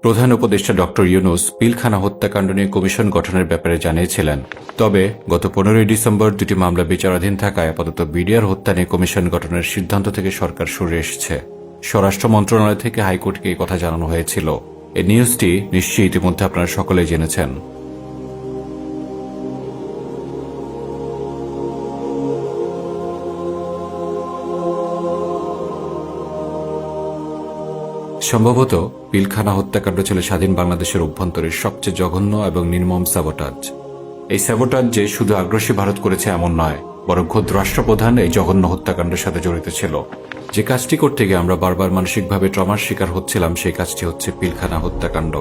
প্রধান উপদেষ্টা ডক্টর ইউনূস পিলখানা হত্যাকাণ্ড নিয়ে কমিশন গঠনের ব্যাপারে জানিয়েছিলেন। তবে গত 15 ডিসেম্বর দুটি মামলা বিচারাধীন থাকায় আপাতত বিডিআর হত্যা নিয়ে কমিশন গঠনের সিদ্ধান্ত থেকে সরকার সরে এসেছে। স্বরাষ্ট্র মন্ত্রণালয় থেকে হাইকোর্টকে এই কথা জানানো হয়েছিল। এই নিউজটি নিশ্চয়ই ইতিমধ্যে আপনারা সকলেই জেনেছেন। সম্ভবত পিলখানা হত্যাকাণ্ড ছিল স্বাধীন বাংলাদেশের অভ্যন্তরের সবচেয়ে জঘন্য এবং নির্মম স্যাবোটাজ। এই স্যাবোটাজ যে শুধু আগ্রাসী ভারত করেছে এমন নয়, বরং খোদ রাষ্ট্রপ্রধান এই জঘন্য হত্যাকাণ্ডের সাথে জড়িত ছিল। যে কাজটি করতে গিয়ে আমরা বারবার মানসিকভাবে ট্রমার শিকার হচ্ছিলাম, সেই কাজটি হচ্ছে পিলখানা হত্যাকাণ্ড।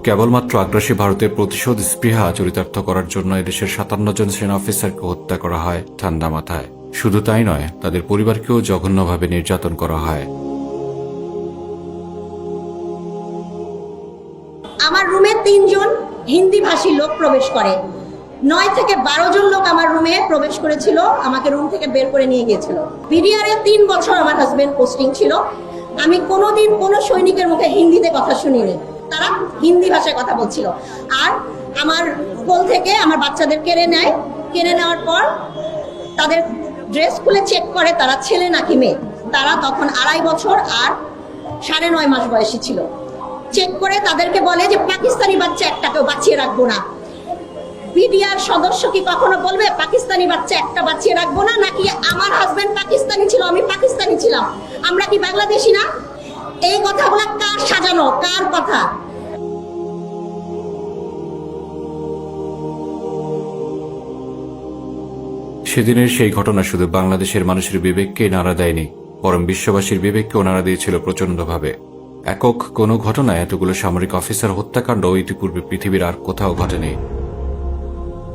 কেবলমাত্র আগ্রাসী ভারতের প্রতিশোধ স্পৃহা চরিতার্থ করার জন্য এদেশের 57 জন সেনা অফিসারকে হত্যা করা হয় ঠান্ডা মাথায়। শুধু তাই নয়, তাদের পরিবারকেও জঘন্যভাবে নির্যাতন করা হয়। আমার রুমে 3 জন হিন্দি ভাষী লোক প্রবেশ করে। 9 থেকে 12 জন লোক আমার রুমে প্রবেশ করেছিল, আমাকে রুম থেকে বের করে নিয়ে গিয়েছিল। বিডিআরে 3 বছর আমার হাজবেন্ড পোস্টিং ছিল। আমি কোনোদিন কোনো সৈনিকের মুখে হিন্দিতে কথা শুনিনি। তারা হিন্দি ভাষায় কথা বলছিল। আর আমার কোল থেকে আমার বাচ্চাদের কেড়ে নেয়। কেড়ে নেওয়ার পর তাদের ড্রেস খুলে চেক করে তারা ছেলে নাকি মেয়ে। তারা তখন 2.5 বছর আর 9.5 মাস বয়সী ছিল। চেক করে তাদেরকে বলে যে পাকিস্তানি বাচ্চা একটাকেও বাঁচিয়ে রাখবো না। বিডিআর সদস্য কি কখনো বলবে পাকিস্তানি বাচ্চা একটা বাঁচিয়ে রাখবো না? নাকি আমার হাজবেন্ড পাকিস্তানি ছিল, আমি পাকিস্তানি ছিলাম, আমরা কি বাংলাদেশি না? এই কথাগুলো কার সাজানো, কার কথা? সেদিনের সেই ঘটনা শুধু বাংলাদেশের মানুষের বিবেককে নাড়া দেয়নি, বরং বিশ্ববাসীর বিবেককেও নাড়া দিয়েছিল প্রচন্ডভাবে। একক কোনো ঘটনায় এতগুলো সামরিক অফিসার হত্যাকাণ্ড ইতিপূর্বে পৃথিবীর আর কোথাও ঘটেনি।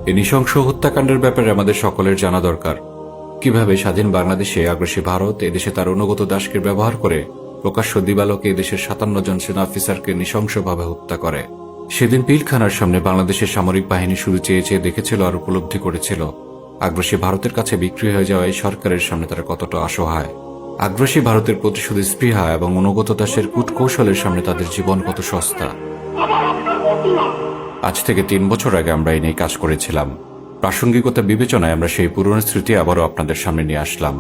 এই নৃশংস হত্যাকাণ্ডের ব্যাপারে আমাদের সকলের জানা দরকার। কিভাবে স্বাধীন বাংলাদেশে আগ্রাসী ভারত এদেশে তার অনুগত দাসকে ব্যবহার করে প্রকাশ্য দিবালোকে এদেশের 57 জন সেনা অফিসারকে নৃশংসভাবে হত্যা করে। সেদিন পিলখানার সামনে বাংলাদেশের সামরিক বাহিনী শুধু চেয়ে চেয়ে দেখেছিল আর উপলব্ধি করেছিল আগ্রাসী ভারতের কাছে বিক্রি হয়ে যাওয়া এই সরকারের সামনে তারা কতটা অসহায়। আগ্রাসী ভারতের প্রতিশোধ স্পৃহা এবং অনুগত দাসের কূটকৌশলের সামনে তাদের জীবন কত সস্তা। আজ থেকে 3 বছর আগে আমরা এই নিয়ে কাজ করেছিলাম। প্রাসঙ্গিকতা বিবেচনায় আমরা সেই পুরনো স্মৃতি আবারও আপনাদের সামনে নিয়ে আসলাম।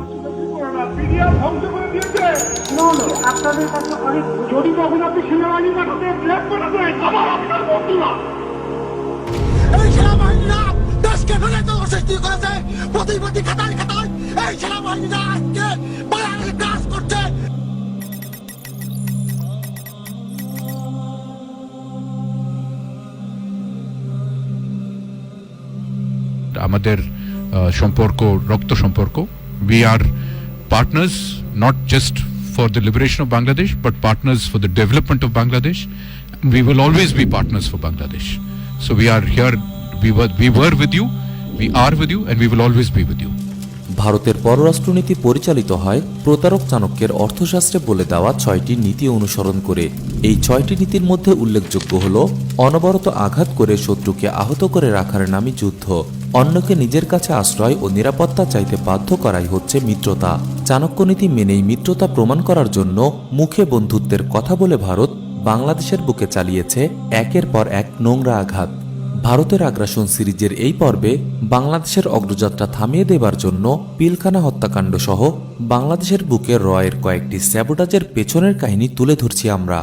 আমাদের সম্পর্ক রক্ত সম্পর্ক। We are partners not just for the liberation of Bangladesh but partners for the development of Bangladesh. We will always be partners for Bangladesh. So we are here, we were with you, we are with you and we will always be with you. ভারতের পররাষ্ট্রনীতি পরিচালিত হয় প্রতারক চাণক্যের অর্থশাস্ত্রে বলে দেওয়া 6টি নীতি অনুসরণ করে। এই 6টি নীতির মধ্যে উল্লেখযোগ্য হল অনবরত আঘাত করে শত্রুকে আহত করে রাখার নামই যুদ্ধ, অন্যকে নিজের কাছে আশ্রয় ও নিরাপত্তা চাইতে বাধ্য করাই হচ্ছে মিত্রতা। চাণক্য নীতি মেনেই মিত্রতা প্রমাণ করার জন্য মুখে বন্ধুত্বের কথা বলে ভারত বাংলাদেশের বুকে চালিয়েছে একের পর এক নোংরা আঘাত। ভারতের আগ্রাসন সিরিজের এই পর্বে বাংলাদেশের অগ্রযাত্রা থামিয়ে দেবার জন্য পিলখানা হত্যাকাণ্ড সহ বাংলাদেশের বুকে রয়ের কয়েকটি স্যাবোটাজের পেছনের কাহিনী তুলে ধরছি আমরা।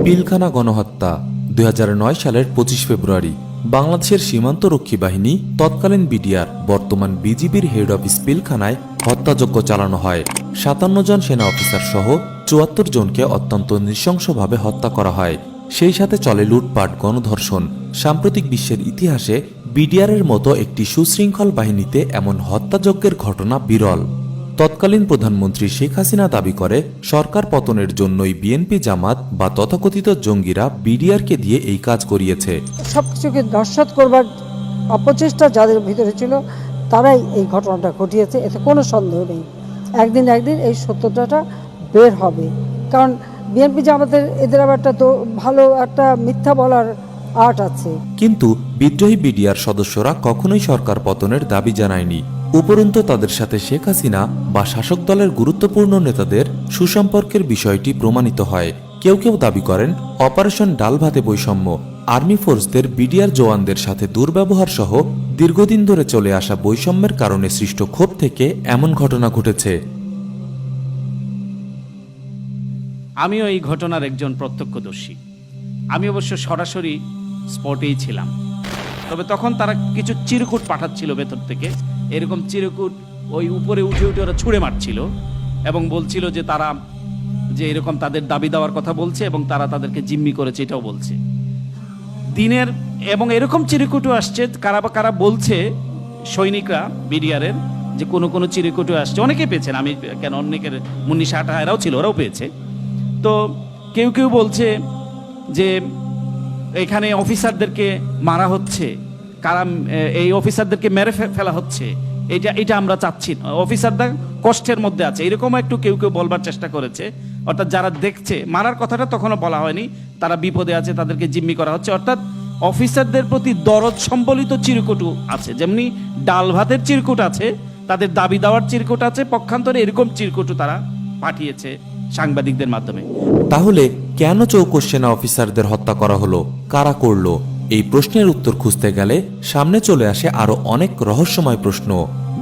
পিলখানা গণহত্যা 2009 সালের 25 ফেব্রুয়ারি বাংলাদেশের সীমান্তরক্ষী বাহিনী তৎকালীন বিডিআর বর্তমান বিজিবির হেড অফিস পিলখানায় হত্যাযজ্ঞ চালানো হয়। 57 জন সেনা অফিসার সহ 74 জনকে অত্যন্ত নৃশংসভাবে হত্যা করা হয়। সেই সাথে চলে লুটপাট, গণধর্ষণ। সাম্প্রতিক বিশ্বের ইতিহাসে বিডিআরের মতো একটি সুশৃঙ্খল বাহিনীতে এমন হত্যাযজ্ঞের ঘটনা বিরল। তৎকালীন প্রধানমন্ত্রী শেখ হাসিনা দাবি করে সরকার পতনের জন্যই বিএনপি, জামাত বা তথাকথিত জঙ্গিরা বিডিআরকে দিয়ে এই কাজ করিয়েছে। সবকিছুকে নস্যাৎ করবার অপচেষ্টা যাদের ভিতরে ছিল তারাই এই ঘটনাটা ঘটিয়েছে, এতে কোনো সন্দেহ নেই। একদিন এই সত্যতাটা বের হবে, কারণ বিএনপি জামাতের এদের আবার একটা তো ভালো একটা মিথ্যা বলার আর্ট আছে। কিন্তু বিদ্রোহী বিডিআর সদস্যরা কখনোই সরকার পতনের দাবি জানায়নি। উপরন্তু তাদের সাথে শেখ হাসিনা বা শাসক দলের গুরুত্বপূর্ণ নেতাদের সুসম্পর্কের বিষয়টি প্রমাণিত হয়। কেউ কেউ দাবি করেন অপারেশন ডাল ভাতে বৈষম্য, আর্মি ফোর্সদের বিডিআর জওয়ানদের সাথে দুর্ব্যবহার সহ দীর্ঘদিন ধরে চলে আসা বৈষম্যের কারণে সৃষ্ট ক্ষোভ থেকে এমন ঘটনা ঘটেছে। আমিও এই ঘটনার একজন প্রত্যক্ষদর্শী। আমি অবশ্য সরাসরি স্পটেই ছিলাম। তবে তখন তারা কিছু চিরকুট পাঠাচ্ছিল ভেতর থেকে, এরকম চিরকুট ওই উপরে উঠে উঠে ওরা ছুঁড়ে মারছিল এবং বলছিল যে তারা যে এরকম তাদের দাবি দেওয়ার কথা বলছে এবং তারা তাদেরকে জিম্মি করেছে এটাও বলছে দিনের। এবং এরকম চিরকুটও আসছে, কারা বলছে সৈনিকরা বিডিআরের যে কোনো চিরকুটও আসছে, অনেকে পেয়েছেন, আমি কেন অনেকের মুন্নি শাহটা এরাও ছিল, ওরাও পেয়েছে। তো কেউ কেউ বলছে যে এখানে অফিসারদেরকে মারা হচ্ছে, এই অফিসারদেরকে মেরে ফেলা হচ্ছে, এটা আমরা চাচ্ছি না, অফিসাররা কষ্টের মধ্যে আছে, এরকম একটু কেউ কেউ বলবার চেষ্টা করেছে। অর্থাৎ যারা দেখছে, মারার কথাটা তখনও বলা হয়নি, তারা বিপদে আছে, তাদেরকে জিম্মি করা হচ্ছে। অর্থাৎ অফিসারদের প্রতি দরদ সম্বলিত চিরকুট আছে, যেমনি ডাল ভাতের চিরকুট আছে, তাদের দাবি দেওয়ার চিরকুট আছে, পক্ষান্তরে এরকম চিরকুটও তারা পাঠিয়েছে সাংবাদিকদের মাধ্যমে। তাহলে কেন চৌকস সেনা অফিসারদের হত্যা করা হলো, কারা করলো? এই প্রশ্নের উত্তর খুঁজতে গেলে সামনে চলে আসে আরো অনেক রহস্যময় প্রশ্ন।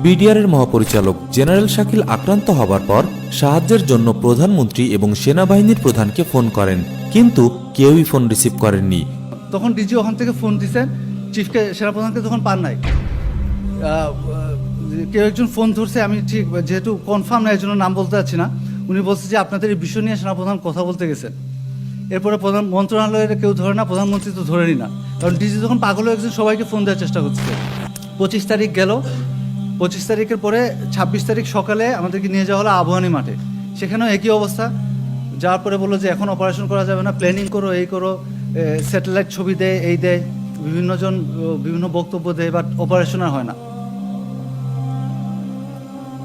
বিডিআরের মহাপরিচালক জেনারেল শাকিল আক্রান্ত হবার পর সাহায্যের জন্য প্রধানমন্ত্রী এবং সেনাবাহিনীর প্রধানকে ফোন করেন, কিন্তু কেউই ফোন রিসিভ করেননি। তখন ডিজি ওখান থেকে ফোন দিচ্ছেন, চিফকে, সেনাপ্রধানকে তখন পান নাই। কেউ একজন ফোন ধরছে, আমি ঠিক যেহেতু কনফার্ম না, এই জন্য নাম বলতে চাচ্ছি না। উনি বলছে যে আপনাদের এই বিষয় নিয়ে সেনাপ্রধান কথা বলতে গেছেন। এরপরে প্রধান মন্ত্রণালয়ের কেউ ধরে না, প্রধানমন্ত্রী তো ধরেনি না, কারণ ডিজি যখন পাগল হয়ে গেছেন সবাইকে ফোন দেওয়ার চেষ্টা করছে। 25 তারিখ গেল, 25 তারিখের পরে 26 তারিখ সকালে আমাদেরকে নিয়ে যাওয়া হলো আবহানী মাঠে, সেখানেও একই অবস্থা। যাওয়ার পরে বললো যে এখন অপারেশন করা যাবে না, প্ল্যানিং করো, এই করো, স্যাটেলাইট ছবি দেয়, এই দেয়, বিভিন্নজন বিভিন্ন বক্তব্য দেয়, বাট অপারেশন আর হয় না।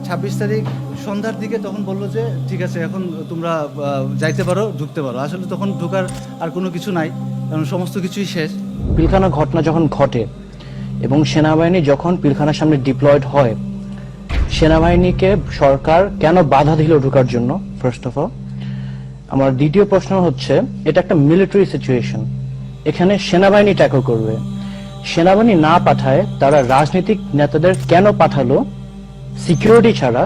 26 তারিখ সন্ধ্যার দিকে তখন বললো যে ঠিক আছে এখন তোমরা যাইতে পারো, ঢুকতে পারো। আসলে তখন ঢোকার আর কোনো কিছু নাই, কারণ সমস্ত কিছুই শেষ। পিলখানা ঘটনা যখন ঘটে এবং সেনাবাহিনী যখন পিলখানার সামনে ডিপ্লয়েড হয়, সেনাবাহিনীকে সরকার কেন বাধা দিল ঢোকার জন্য? ফার্স্ট অফ অল আমার দ্বিতীয় প্রশ্ন হচ্ছে, এটা একটা মিলিটারি সিচুয়েশন, এখানে সেনাবাহিনী ট্যাকল করবে, সেনাবাহিনী না পাঠায় তারা রাজনৈতিক নেতাদের কেন পাঠালো সিকিউরিটি ছাড়া?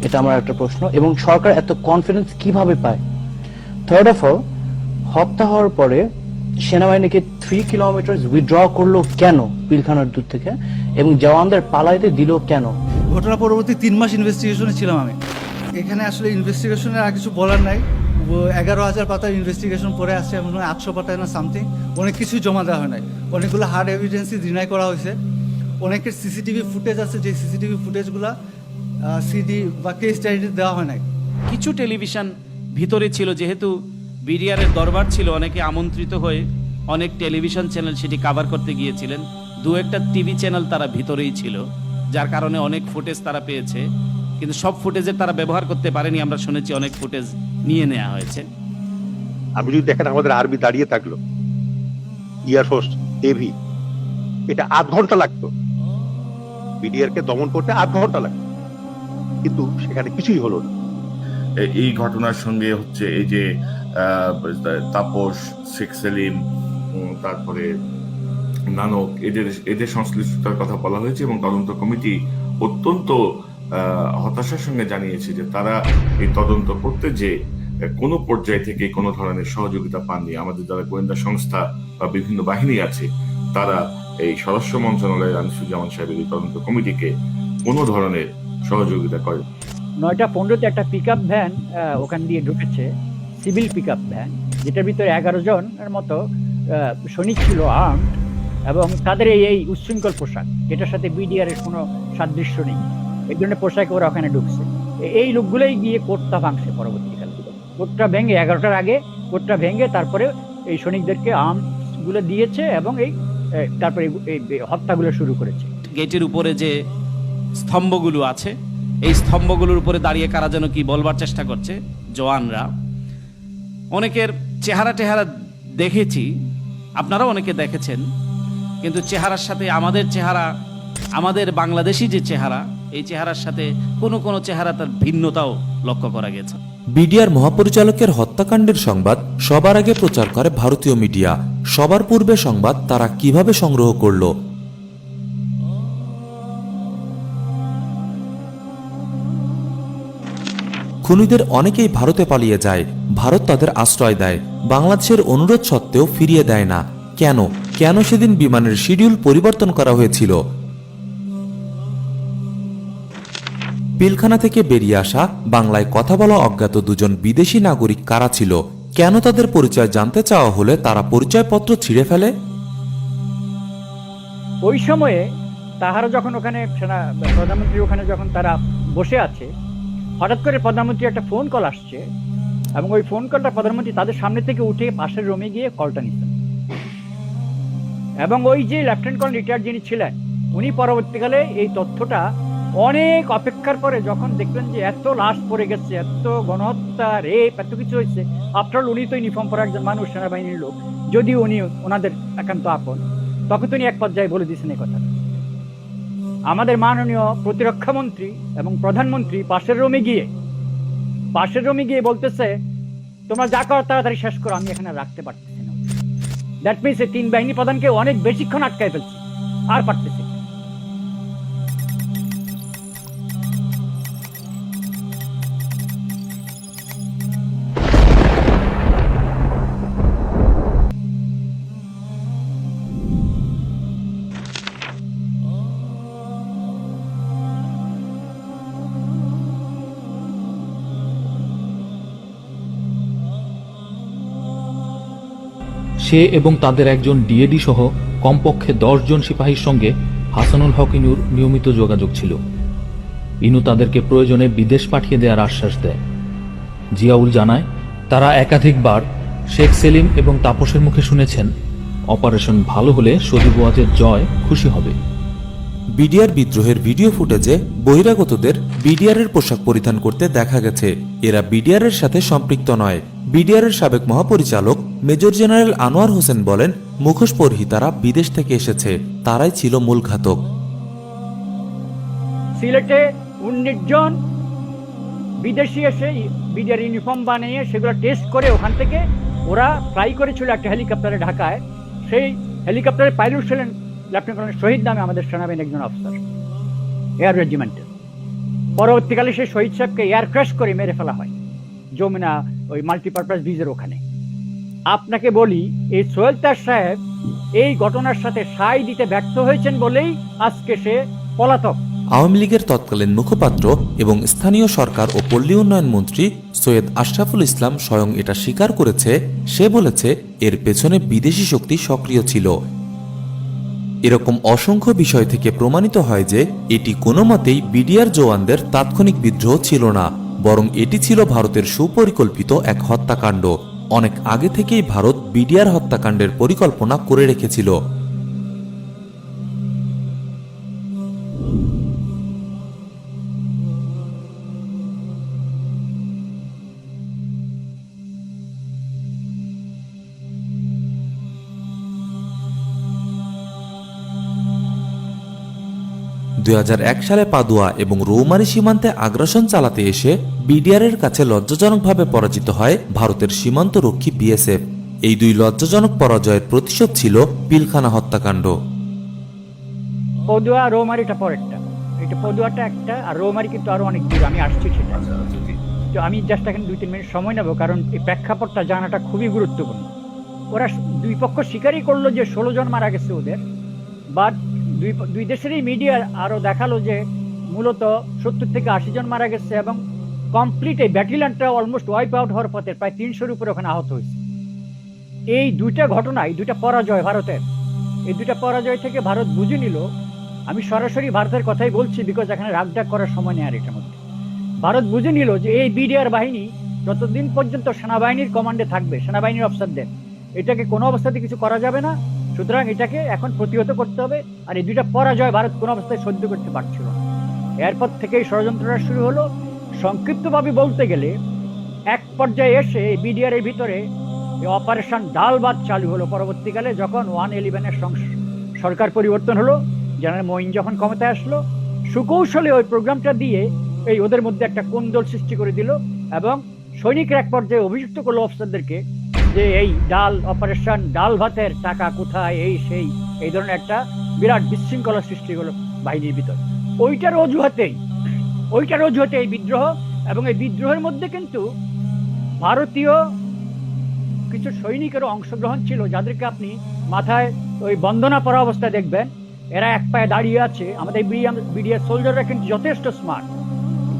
এটা আমার একটা প্রশ্ন। এবং সরকার এত কনফিডেন্স কিভাবে পায়? থার্ড অফ অল, হত্যা হওয়ার পরে সেনাবাহিনীকে 3 কিলোমিটার উইথড্র করলো কেন পিলখানার দূর থেকে, এবং জওয়ানদের পালাইতে দিল কেন? ঘটনা পরবর্তী 3 মাস ইনভেস্টিগেশনে ছিলাম আমি। এখানে আসলে ইনভেস্টিগেশনের আর কিছু বলার নাই। 11,000 পাতার ইনভেস্টিগেশন পরে আসছে, এমন 800 পাতায় না সামথিং, অনেক কিছুই জমা দেওয়া হয় নাই। অনেকগুলো হার্ড এভিডেন্সই ডিনাই করা হয়েছে। অনেকের সিসিটিভি ফুটেজ আছে, যে সিসিটিভি ফুটেজগুলো সিডি বা কেস ডায়েরি দেওয়া হয় নাই। কিছু টেলিভিশন ভিতরে ছিল, যেহেতু বিডিআরের দরবার ছিল, অনেকে আমন্ত্রিত হয়ে অনেক টেলিভিশন চ্যানেল সেটি কাভার করতে গিয়েছিলেন। 2-1টা টিভি চ্যানেল তারা ভিতরেই ছিল, যার কারণে অনেক ফুটেজ তারা পেয়েছে, কিন্তু সব ফুটেজের তারা ব্যবহার করতে পারেনি। আমরা শুনেছি অনেক ফুটেজ নিয়ে নেওয়া হয়েছে। আপনি যদি দেখেন আমাদের আর্মি দাঁড়িয়ে থাকলো, এয়ারফোর্স, নেভি, এটা 8 ঘন্টা লাগতো, বিডিআর কে দমন করতে 8 ঘন্টা লাগতো, কিন্তু সেখানে কিছুই হলো না। এই ঘটনার সঙ্গে হচ্ছে এই যে তাপস, শেখ সেলিম, তারপরে নানক, এদের সংশ্লিষ্টতার কথা বলা হয়েছে এবং তদন্ত কমিটি অত্যন্ত হতাশার সঙ্গে জানিয়েছে যে তারা এই তদন্ত করতে যে কোনো পর্যায় থেকে কোনো ধরনের সহযোগিতা পাননি। আমাদের যারা গোয়েন্দা সংস্থা বা বিভিন্ন বাহিনী আছে, তারা এই স্বরাষ্ট্র মন্ত্রণালয়ের আনিসুজ্জামান সাহেবের এই তদন্ত কমিটিকে কোনো ধরনের সহযোগিতা করে। 9:15-তে একটা পিক আপ ভ্যান ওখান দিয়ে ঢুকেছে, সিভিল পিক আপ ভ্যান, যেটার ভিতরে 11 জনের মতো সৈনিক ছিল, আর্ম, এবং তাদের এই উচ্ছৃঙ্খল পোশাক, যেটার সাথে বিডিআর এর কোনো সাদৃশ্য নেই, এই ধরনের পোশাকে ওরা ওখানে ঢুকছে। এই লোকগুলোই গিয়ে কোর্টটা ভাঙছে পরবর্তীকালে। কোর্টটা ভেঙে 11টার আগে কোর্টটা ভেঙে তারপরে এই সৈনিকদেরকে আর্মসগুলো দিয়েছে এবং তারপরে এই হত্যাগুলো শুরু করেছে। গেটের উপরে যে স্তম্ভগুলো আছে, এই স্তম্ভগুলোর উপরে দাঁড়িয়ে কারা যেন কি বলবার চেষ্টা করছে জওয়ানরা। অনেকের চেহারা টেহারা দেখেছি, আপনারাও অনেকে দেখেছেন, কিন্তু চেহারার সাথে আমাদের চেহারা, আমাদের বাংলাদেশি যে চেহারা, এই চেহারার সাথে কোনো কোনো চেহারা তার ভিন্নতাও লক্ষ্য করা গেছে। বিডিআর মহাপরিচালকের হত্যাকাণ্ডের সংবাদ সবার আগে প্রচার করে ভারতীয় মিডিয়া। সবার পূর্বে সংবাদ তারা কিভাবে সংগ্রহ করলো? খুনিদের অনেকেই ভারতে পালিয়ে যায়, ভারত তাদের আশ্রয় দেয়, বাংলাদেশের অনুরোধ সত্ত্বেও ফিরিয়ে দেয় না। কেন কেন সেদিন বিমানের শিডিউল পরিবর্তন করা হয়েছিল? পিলখানা থেকে বেরিয়ে আসা বাংলায় কথা বলা অজ্ঞাত দুজন বিদেশি নাগরিক কারা ছিল? কেন তাদের পরিচয় জানতে চাওয়া হলে তারা পরিচয়পত্র ছিঁড়ে ফেলে? ওই সময়ে তাহারা যখন ওখানে প্রধানমন্ত্রী ওখানে যখন তারা বসে আছে, হঠাৎ করে প্রধানমন্ত্রী একটা ফোন কল আসছে, এবং ওই ফোন কলটা প্রধানমন্ত্রী তাদের সামনে থেকে উঠে পাশের রুমে গিয়ে কলটা নিতেন। এবং ওই যে লেফটেন্যান্ট কর্নেল রিটায়ার্ড যিনি ছিলেন, উনি পরবর্তীকালে এই তথ্যটা অনেক অপেক্ষার পরে যখন দেখলেন যে এত লাশ পড়ে গেছে, এত গণহত্যা, রেপ, এত কিছু হয়েছে, আফটার উনি তো ইউনিফর্ম পরা একজন মানুষ, সেনাবাহিনীর লোক, যদিও উনি ওনাদের একান্ত আপন, তখন তিনি এক পর্যায়ে বলে দিয়েছেন এই কথা। আমাদের মাননীয় প্রতিরক্ষা মন্ত্রী এবং প্রধানমন্ত্রী পাশের রুমে গিয়ে বলতেছে, তোমরা যা করো তাড়াতাড়ি শেষ করো, আমি এখানে রাখতে পারতেছি না। দ্যাট মিনস এই তিন বাহিনী প্রধানকে অনেক বেশিক্ষণ আটকায় ফেলছে, আর পারতেছে। সে এবং তাদের একজন ডিএডি সহ কমপক্ষে 10 জন সিপাহীর সঙ্গে হাসানুল হক ইনুর নিয়মিত যোগাযোগ ছিল। ইনু তাদেরকে প্রয়োজনে বিদেশ পাঠিয়ে দেওয়ার আশ্বাস দেয়। জিয়াউল জানায়, তারা একাধিকবার শেখ সেলিম এবং তাপসের মুখে শুনেছেন অপারেশন ভালো হলে সজীব ওয়াজের জয় খুশি হবে। বিডিআর বিদ্রোহের ভিডিও ফুটেজে বহিরাগতদের বিডিআরের পোশাক পরিধান করতে দেখা গেছে। এরা বিডিআরের সাথে সম্পৃক্ত নয়। বিডিআরের সাবেক মহাপরিচালক মেজর জেনারেল আনোয়ার হোসেন বলেন, মুখোশ পরিহিতারা বিদেশ থেকে এসেছে, তারাই ছিল মূল ঘাতক। সিলেটে 19 জন বিদেশি এসে বিডিআর ইউনিফর্ম বানিয়ে সেগুলো টেস্ট করে ওখান থেকে ওরা ফ্লাই করেছিল একটা হেলিকপ্টারে ঢাকায়। সেই হেলিকপ্টারের পাইলট ছিলেন লেফটেন্যান্ট কর্নেল শহীদ নামে আমাদের সেনাবাহিনীর একজন অফিসার, এয়ার রেজিমেন্টের। পরবর্তীকালে সেই শহীদ সাহেবকে এয়ার ক্র্যাশ করে মেরে ফেলা হয় যমুনা ওই মাল্টিপারপাস ব্রিজের ওখানে। আপনাকে বলি, এই সোহেল তাজ সাহেব এই ঘটনার সাথে সায় দিতে ব্যর্থ হয়েছেন বলেই আজকে সে পলাতক। আওয়ামী লীগের তৎকালীন মুখপাত্র এবং স্থানীয় সরকার ও পল্লী উন্নয়ন মন্ত্রী সৈয়দ আশরাফুল ইসলাম স্বয়ং এটা স্বীকার করেছে। সে বলেছে, এর পেছনে বিদেশি শক্তি সক্রিয় ছিল। এরকম অসংখ্য বিষয় থেকে প্রমাণিত হয় যে এটি কোনো মতেই বিডিআর জওয়ানদের তাৎক্ষণিক বিদ্রোহ ছিল না, বরং এটি ছিল ভারতের সুপরিকল্পিত এক হত্যাকাণ্ড। অনেক আগে থেকেই ভারত বিডিআর হত্যাকাণ্ডের পরিকল্পনা করে রেখেছিল। সালে পাদুয়া এবং রৌমারী সীমান্তে আগ্রাসন চালাতে এসে বিডিআরের কাছে লজ্জাজনকভাবে পরাজিত হয় ভারতের সীমান্তরক্ষী বিএসএফ। এই দুই লজ্জাজনক পরাজয়ের প্রতিশোধ ছিল পিলখানা হত্যাকাণ্ড। পদুয়া রৌমারিটা পরেরটা, এটা পদুয়াটা একটা, আর রৌমারি কিন্তু আরো অনেক দূর। আমি আসছি সেটা, তো আমি জাস্ট এখানে 2-3 মিনিট সময় নেব, কারণ এই প্রেক্ষাপটটা জানাটা খুবই গুরুত্বপূর্ণ। ওরা দুই পক্ষ স্বীকারই করলো যে 16 জন মারা গেছে ওদের, বাট দুই দেশেরই মিডিয়া আরো দেখালো যে মূলত 70 থেকে 80 জন মারা গেছে, এবং কমপ্লিট এই ব্যাটেলিয়নটা অলমোস্ট ওয়াইপ আউট হওয়ার পথে প্রায় 300-এর উপরে ওখানে আহত হয়েছে। এই দুইটা ঘটনা, এই দুইটা পরাজয় ভারতের, এই দুইটা পরাজয় থেকে ভারত বুঝে নিল, আমি সরাসরি ভারতের কথাই বলছি বিকজ এখানে রাগডাক করার সময় নেই। আর এটার মধ্যে ভারত বুঝে নিল যে এই বিডিআর বাহিনী যতদিন পর্যন্ত সেনাবাহিনীর কমান্ডে থাকবে, সেনাবাহিনীর অফিসারদের, এটাকে কোনো অবস্থাতে কিছু করা যাবে না। সুতরাং এটাকে এখন প্রতিহত করতে হবে। আর এই দুইটা পরাজয় ভারত কোনো অবস্থায় সহ্য করতে পারছিল না। এরপর থেকেই ষড়যন্ত্রটা শুরু হলো। সংক্ষিপ্তভাবে বলতে গেলে এক পর্যায়ে এসে বিডিআর এর ভিতরে অপারেশন ডাল ভাত চালু হলো পরবর্তীকালে, যখন 111-এর সরকার পরিবর্তন হলো, জেনারেল মঈন যখন ক্ষমতায় আসলো, সুকৌশলে ওই প্রোগ্রামটা দিয়ে এই ওদের মধ্যে একটা কোন্দল সৃষ্টি করে দিল এবং সৈনিকরা এক পর্যায়ে অভিযুক্ত করলো অফিসারদেরকে যে এই অপারেশন ডাল ভাতের টাকা কোথায়, এই ধরনের একটা বিরাট বিশৃঙ্খলা সৃষ্টি হলো বাহিনীর ভিতর। ওইটার অজুহাতে এই বিদ্রোহ, এবং এই বিদ্রোহের মধ্যে কিন্তু ভারতীয় কিছু সৈনিকেরও অংশগ্রহণ ছিল, যাদেরকে আপনি মাথায় ওই বন্দনা পরা অবস্থায় দেখবেন, এরা এক পায়ে দাঁড়িয়ে আছে। আমাদের বিডিআর সোলজাররা কিন্তু যথেষ্ট স্মার্ট,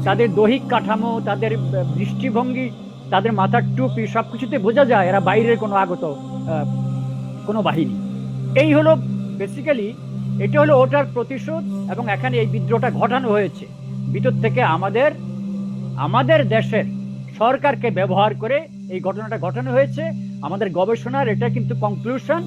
তাদের দৈহিক কাঠামো, তাদের দৃষ্টিভঙ্গি, তাদের মাথার টুপি, সবকিছুতে বোঝা যায় এরা বাইরের কোনো আগত কোনো বাহিনী। এই হলো বেসিক্যালি, এটা হলো ওটার প্রতিশোধ, এবং এখানে এই বিদ্রোহটা ঘটানো হয়েছে ভিতর থেকে আমাদের দেশের সরকারকে ব্যবহার করে এই ঘটনাটা ঘটানো হয়েছে। আমাদের গবেষণার এটা কিন্তু কনক্লুশন।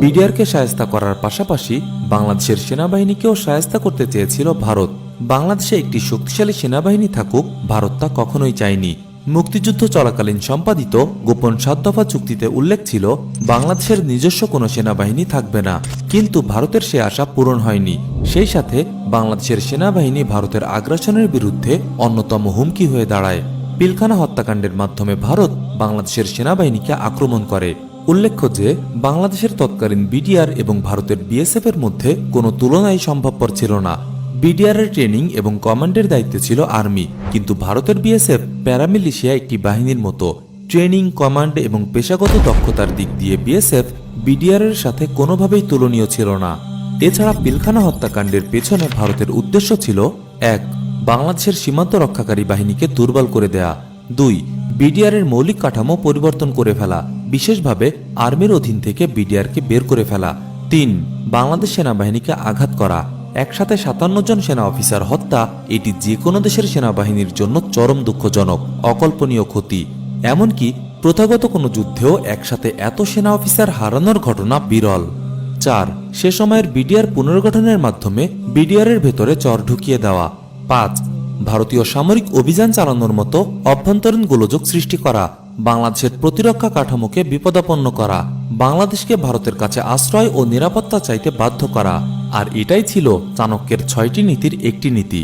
বিডিআরকে শায়েস্তা করার পাশাপাশি বাংলাদেশের সেনাবাহিনীকেও শায়েস্তা করতে চেয়েছিল ভারত। বাংলাদেশে একটি শক্তিশালী সেনাবাহিনী থাকুক ভারত তা কখনোই চায়নি। মুক্তিযুদ্ধ চলাকালীন সম্পাদিত গোপন 7 দফা চুক্তিতে উল্লেখ ছিল বাংলাদেশের নিজস্ব কোনো সেনাবাহিনী থাকবে না, কিন্তু ভারতের সে আশা পূরণ হয়নি। সেই সাথে বাংলাদেশের সেনাবাহিনী ভারতের আগ্রাসনের বিরুদ্ধে অন্যতম হুমকি হয়ে দাঁড়ায়। পিলখানা হত্যাকাণ্ডের মাধ্যমে ভারত বাংলাদেশের সেনাবাহিনীকে আক্রমণ করে। উল্লেখ্য যে বাংলাদেশের তৎকালীন বিডিআর এবং ভারতের বিএসএফ এর মধ্যে কোনো তুলনাই সম্ভবপর ছিল না। বিডিআর এর ট্রেনিং এবং কমান্ডের দায়িত্বে ছিল আর্মি, কিন্তু ভারতের বিএসএফ প্যারামিলিশিয়া একটি বাহিনীর মতো। ট্রেনিং, কমান্ড এবং পেশাগত দক্ষতার দিক দিয়ে বিএসএফ বিডিআর এর সাথে কোনোভাবেই তুলনীয় ছিল না। এছাড়া পিলখানা হত্যাকাণ্ডের পেছনে ভারতের উদ্দেশ্য ছিল 1. বাংলাদেশের সীমান্ত রক্ষাকারী বাহিনীকে দুর্বল করে দেয়া, 2. বিডিআর এর মৌলিক কাঠামো পরিবর্তন করে ফেলা, বিশেষভাবে আর্মির অধীন থেকে বিডিআরকে বের করে ফেলা, 3. বাংলাদেশ সেনাবাহিনীকে আঘাত করা। একসাথে 57 জন সেনা অফিসার হত্যা এটি যে কোনো দেশের সেনাবাহিনীর জন্য চরম দুঃখজনক, অকল্পনীয় ক্ষতি। এমনকি প্রথাগত কোনো যুদ্ধেও একসাথে এত সেনা অফিসার হারানোর ঘটনা বিরল। 4. সে সময়ের বিডিআর পুনর্গঠনের মাধ্যমে বিডিআর এর ভেতরে চর ঢুকিয়ে দেওয়া। 5. ভারতীয় সামরিক অভিযান চালানোর মতো অভ্যন্তরীণ গোলযোগ সৃষ্টি করা, বাংলাদেশের প্রতিরক্ষা কাঠামোকে বিপদাপন্ন করা, বাংলাদেশকে ভারতের কাছে আশ্রয় ও নিরাপত্তা চাইতে বাধ্য করা। আর এটাই ছিল চাণক্যের 6টি নীতির একটি নীতি।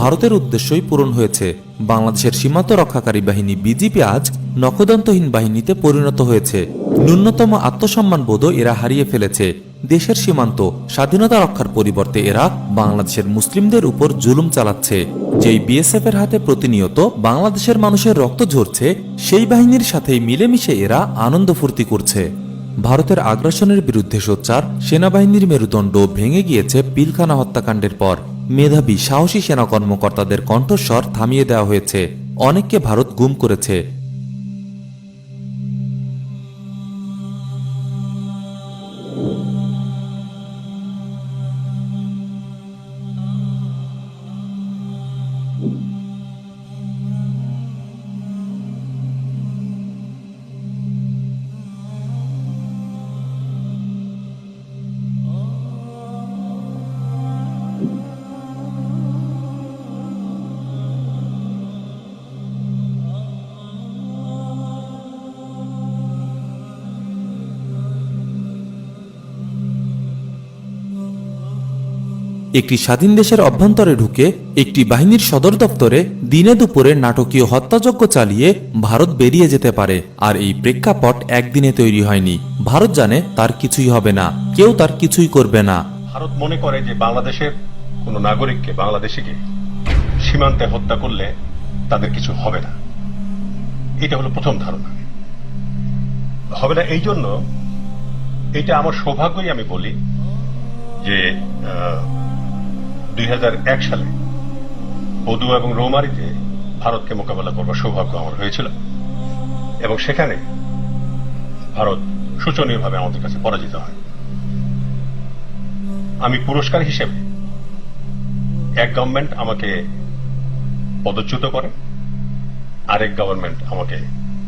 ভারতের উদ্দেশ্যই পূরণ হয়েছে। বাংলাদেশের সীমান্ত রক্ষাকারী বাহিনী বিজিপি আজ নখদন্তহীন বাহিনীতে পরিণত হয়েছে। ন্যূনতম আত্মসম্মান বোধও এরা হারিয়ে ফেলেছে। দেশের সীমান্ত স্বাধীনতা রক্ষার পরিবর্তে এরা বাংলাদেশের মুসলিমদের উপর জুলুম চালাচ্ছে। যেই বিএসএফ এর হাতে প্রতিনিয়ত বাংলাদেশের মানুষের রক্ত ঝরছে, সেই বাহিনীর সাথেই মিলেমিশে এরা আনন্দ ফুর্তি করছে। ভারতের আগ্রাসনের বিরুদ্ধে সোচ্চার সেনাবাহিনীর মেরুদণ্ড ভেঙে গিয়েছে পিলখানা হত্যাকাণ্ডের পর। মেধাবী সাহসী সেনা কর্মকর্তাদের কণ্ঠস্বর থামিয়ে দেওয়া হয়েছে, অনেককে ভারত গুম করেছে। একটি স্বাধীন দেশের অভ্যন্তরে ঢুকে একটি বাহিনীর সদর দপ্তরে দিনে দুপুরে নাটকীয় হত্যাযজ্ঞ চালিয়ে ভারত বেরিয়ে যেতে পারে। আর এই প্রেক্ষাপট একদিনে তৈরি হয়নি। ভারত জানে তার কিছুই হবে না, কেউ তার কিছুই করবে না। ভারত মনে করে যে বাংলাদেশের কোন নাগরিককে, বাংলাদেশিকে সীমান্তে হত্যা করলে তাদের কিছু হবে না। এটা হলো প্রথম ধারণা। হবে না এই জন্য, এটা আমার সৌভাগ্যই আমি বলি যে 2001 সালে বদুয়া এবং রৌমারীতে ভারতকে মোকাবেলা করবার সৌভাগ্য আমার হয়েছিল, এবং সেখানে ভারত শোচনীয়ভাবে আমাদের কাছে পরাজিত হয়। আমি পুরস্কার হিসেবে এক গভর্নমেন্ট আমাকে পদচ্যুত করে, আরেক গভর্নমেন্ট আমাকে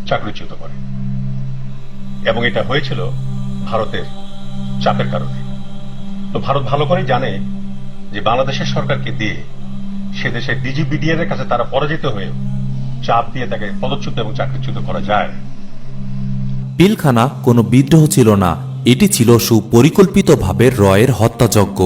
চাকরিচ্যুত করে, এবং এটা হয়েছিল ভারতের চাপের কারণে। তো ভারত ভালো করে জানে যে বাংলাদেশের সরকারকে দিয়ে সে দেশের ডিজিবিডিআর এর কাছে তারা পরাজিত হয়ে চাপ দিয়ে তাকে পদচ্যুত এবং চাকরিচ্যুত করা যায়। পিলখানা কোনো বিদ্রোহ ছিল না, এটি ছিল সুপরিকল্পিতভাবে রয়ের হত্যাযজ্ঞ।